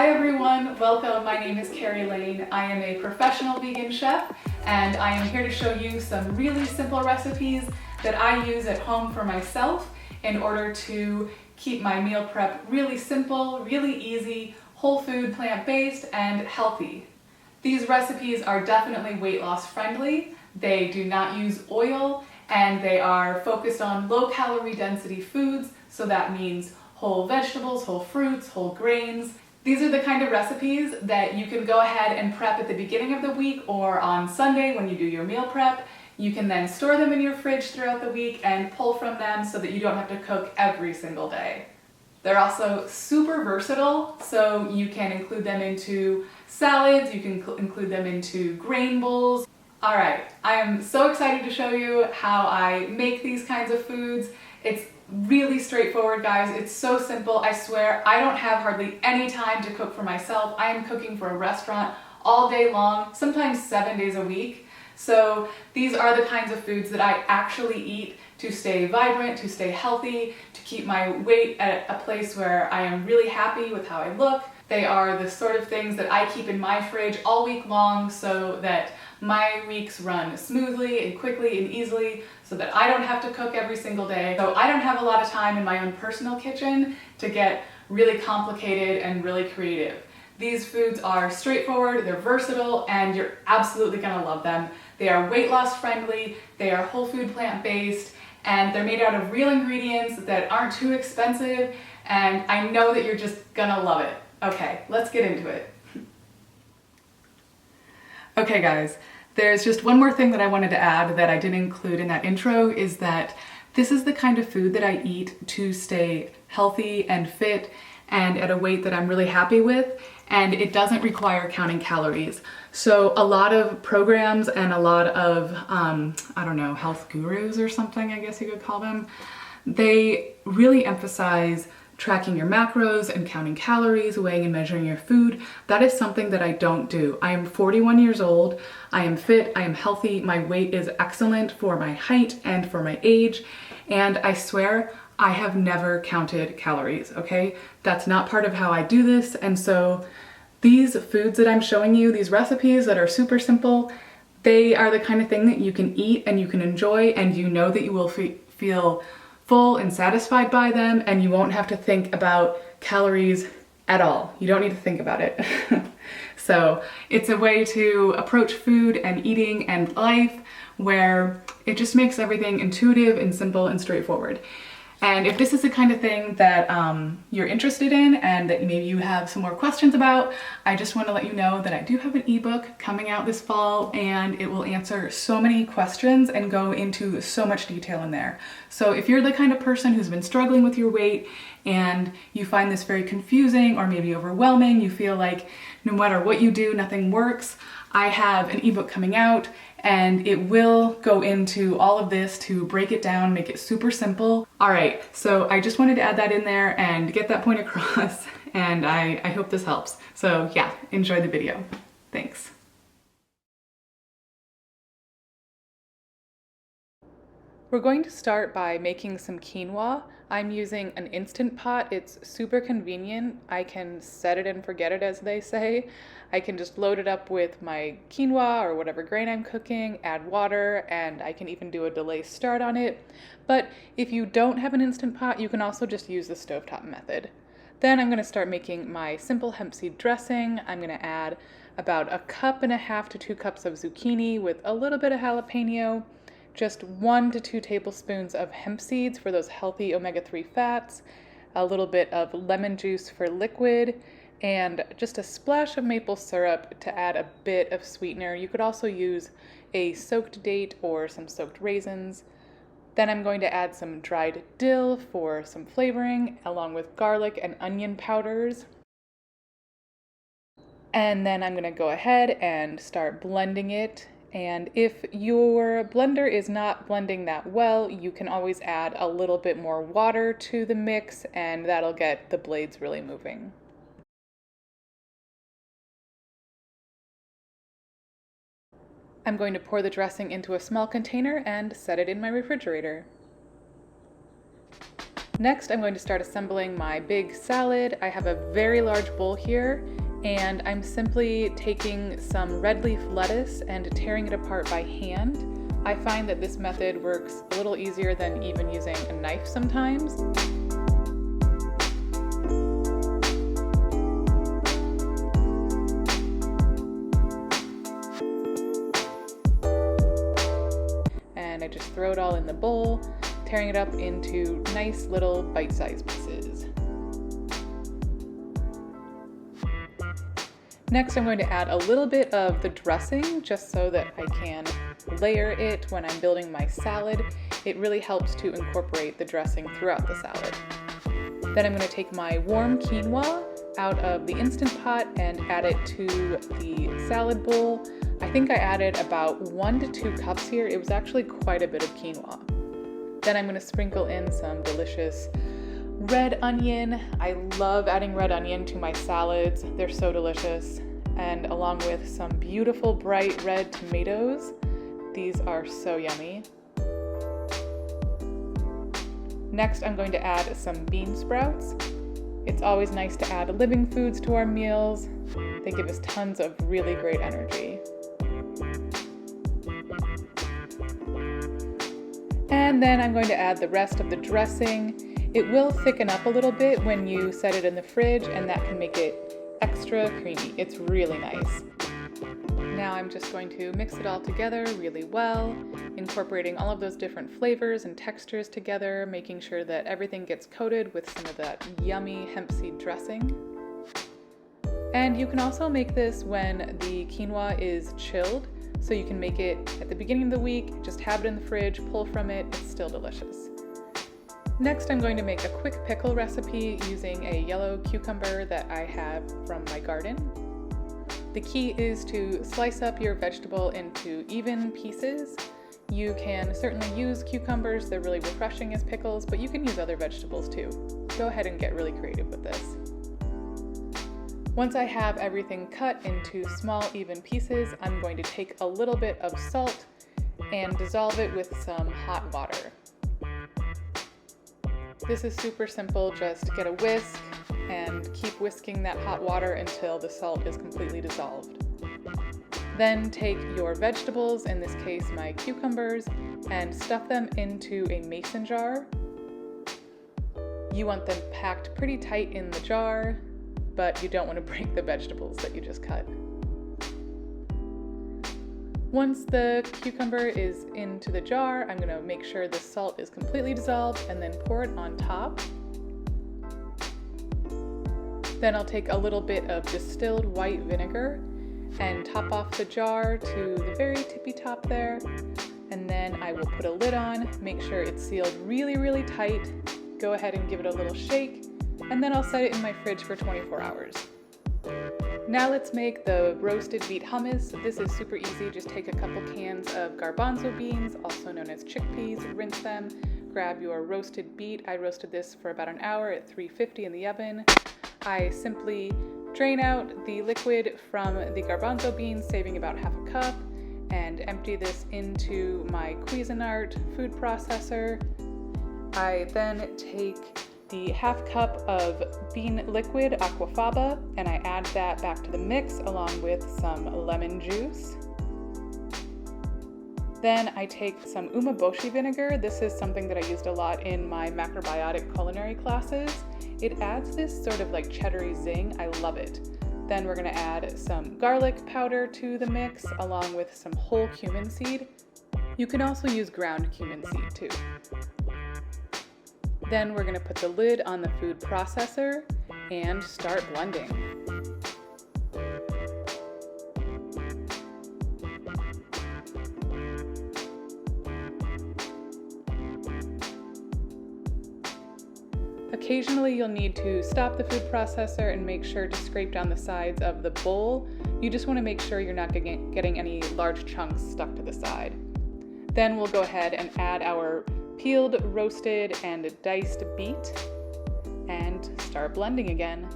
Hi everyone, welcome. My name is Carrie Lane. I am a professional vegan chef and I am here to show you some really simple recipes that I use at home for myself in order to keep my meal prep really simple, really easy, whole food, plant-based, and healthy. These recipes are definitely weight loss friendly. They do not use oil and they are focused on low calorie density foods, so that means whole vegetables, whole fruits, whole grains. These are the kind of recipes that you can go ahead and prep at the beginning of the week or on Sunday when you do your meal prep. You can then store them in your fridge throughout the week and pull from them so that you don't have to cook every single day. They're also super versatile, so you can include them into salads, you can include them into grain bowls. All right, I am so excited to show you how I make these kinds of foods. It's really straightforward, guys. It's so simple. I swear I don't have hardly any time to cook for myself. I am cooking for a restaurant all day long, sometimes 7 days a week. So these are the kinds of foods that I actually eat to stay vibrant, to stay healthy, to keep my weight at a place where I am really happy with how I look. They are the sort of things that I keep in my fridge all week long so that my weeks run smoothly and quickly and easily, so that I don't have to cook every single day. So I don't have a lot of time in my own personal kitchen to get really complicated and really creative. These foods are straightforward, they're versatile, and you're absolutely gonna love them. They are weight loss friendly, they are whole food plant-based, and they're made out of real ingredients that aren't too expensive, and I know that you're just gonna love it. Okay, let's get into it. Okay guys, there's just one more thing that I wanted to add that I didn't include in that intro, is that this is the kind of food that I eat to stay healthy and fit and at a weight that I'm really happy with, and it doesn't require counting calories. So a lot of programs and a lot of, I don't know, health gurus or something, I guess you could call them, they really emphasize tracking your macros and counting calories, weighing and measuring your food. That is something that I don't do. I am 41 years old, I am fit, I am healthy, my weight is excellent for my height and for my age, and I swear I have never counted calories, okay? That's not part of how I do this, and so these foods that I'm showing you, these recipes that are super simple, they are the kind of thing that you can eat and you can enjoy, and you know that you will feel full and satisfied by them, and you won't have to think about calories at all. You don't need to think about it. So it's a way to approach food and eating and life where it just makes everything intuitive and simple and straightforward. And if this is the kind of thing that you're interested in and that maybe you have some more questions about, I just want to let you know that I do have an ebook coming out this fall, and it will answer so many questions and go into so much detail in there. So if you're the kind of person who's been struggling with your weight and you find this very confusing or maybe overwhelming, you feel like no matter what you do, nothing works, I have an ebook coming out, and it will go into all of this to break it down, make it super simple. All right, so I just wanted to add that in there and get that point across, and I hope this helps. So yeah, enjoy the video. Thanks. We're going to start by making some quinoa. I'm using an Instant Pot. It's super convenient. I can set it and forget it, as they say. I can just load it up with my quinoa or whatever grain I'm cooking, add water, and I can even do a delay start on it. But if you don't have an Instant Pot, you can also just use the stovetop method. Then I'm going to start making my simple hemp seed dressing. I'm going to add about 1.5 cups to 2 cups of zucchini with a little bit of jalapeno, just 1 to 2 tablespoons of hemp seeds for those healthy omega-3 fats, a little bit of lemon juice for liquid, and just a splash of maple syrup to add a bit of sweetener. You could also use a soaked date or some soaked raisins. Then I'm going to add some dried dill for some flavoring, along with garlic and onion powders. And then I'm going to go ahead and start blending it. And if your blender is not blending that well, you can always add a little bit more water to the mix, and that'll get the blades really moving. I'm going to pour the dressing into a small container and set it in my refrigerator. Next, I'm going to start assembling my big salad. I have a very large bowl here, and I'm simply taking some red leaf lettuce and tearing it apart by hand. I find that this method works a little easier than even using a knife sometimes. And I just throw it all in the bowl, tearing it up into nice little bite-sized pieces. Next, I'm going to add a little bit of the dressing just so that I can layer it when I'm building my salad. It really helps to incorporate the dressing throughout the salad. Then I'm going to take my warm quinoa out of the Instant Pot and add it to the salad bowl. I think I added about 1 to 2 cups here. It was actually quite a bit of quinoa. Then I'm going to sprinkle in some delicious red onion. I love adding red onion to my salads. They're so delicious. And along with some beautiful bright red tomatoes. These are so yummy. Next, I'm going to add some bean sprouts. It's always nice to add living foods to our meals. They give us tons of really great energy. And then I'm going to add the rest of the dressing. It will thicken up a little bit when you set it in the fridge, and that can make it extra creamy. It's really nice. Now I'm just going to mix it all together really well, incorporating all of those different flavors and textures together, making sure that everything gets coated with some of that yummy hemp seed dressing. And you can also make this when the quinoa is chilled, so you can make it at the beginning of the week, just have it in the fridge, pull from it, it's still delicious. Next, I'm going to make a quick pickle recipe using a yellow cucumber that I have from my garden. The key is to slice up your vegetable into even pieces. You can certainly use cucumbers, they're really refreshing as pickles, but you can use other vegetables too. Go ahead and get really creative with this. Once I have everything cut into small, even pieces, I'm going to take a little bit of salt and dissolve it with some hot water. This is super simple, just get a whisk and keep whisking that hot water until the salt is completely dissolved. Then take your vegetables, in this case my cucumbers, and stuff them into a mason jar. You want them packed pretty tight in the jar, but you don't want to break the vegetables that you just cut. Once the cucumber is into the jar, I'm going to make sure the salt is completely dissolved and then pour it on top. Then I'll take a little bit of distilled white vinegar and top off the jar to the very tippy top there. And then I will put a lid on, make sure it's sealed really, really tight. Go ahead and give it a little shake, and then I'll set it in my fridge for 24 hours. Now let's make the roasted beet hummus. This is super easy. Just take a couple cans of garbanzo beans, also known as chickpeas, rinse them, grab your roasted beet. I roasted this for about an hour at 350 in the oven. I simply drain out the liquid from the garbanzo beans, saving about half a cup, and empty this into my Cuisinart food processor. I then take the half cup of bean liquid, Wfpb, and I add that back to the mix along with some lemon juice. Then I take some umeboshi vinegar. This is something that I used a lot in my macrobiotic culinary classes. It adds this sort of like cheddary zing. I love it. Then we're gonna add some garlic powder to the mix along with some whole cumin seed. You can also use ground cumin seed too. Then we're gonna put the lid on the food processor and start blending. Occasionally you'll need to stop the food processor and make sure to scrape down the sides of the bowl. You just want to make sure you're not getting any large chunks stuck to the side. Then we'll go ahead and add our peeled, roasted, and diced beet and start blending again.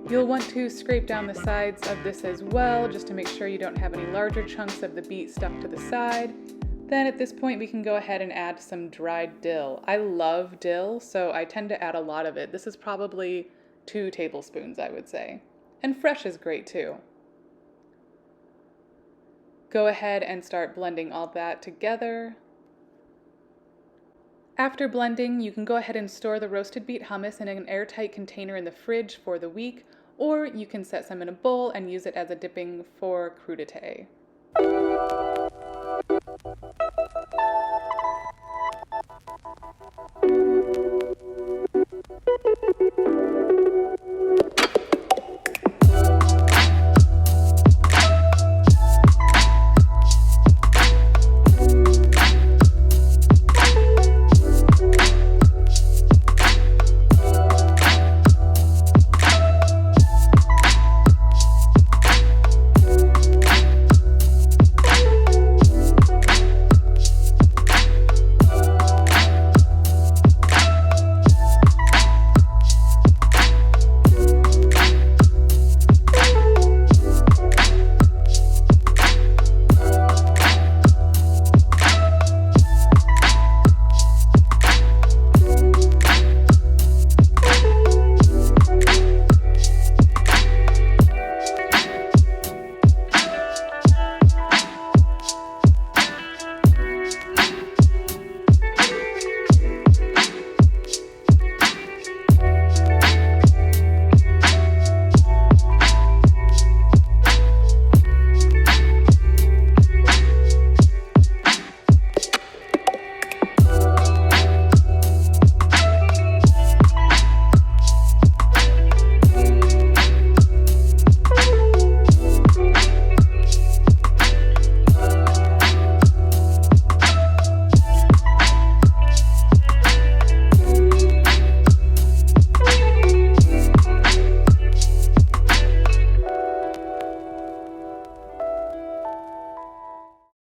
You'll want to scrape down the sides of this as well, just to make sure you don't have any larger chunks of the beet stuck to the side. Then at this point we can go ahead and add some dried dill. I love dill, so I tend to add a lot of it. This is probably 2 tablespoons, I would say. And fresh is great too. Go ahead and start blending all that together. After blending, you can go ahead and store the roasted beet hummus in an airtight container in the fridge for the week, or you can set some in a bowl and use it as a dipping for crudité.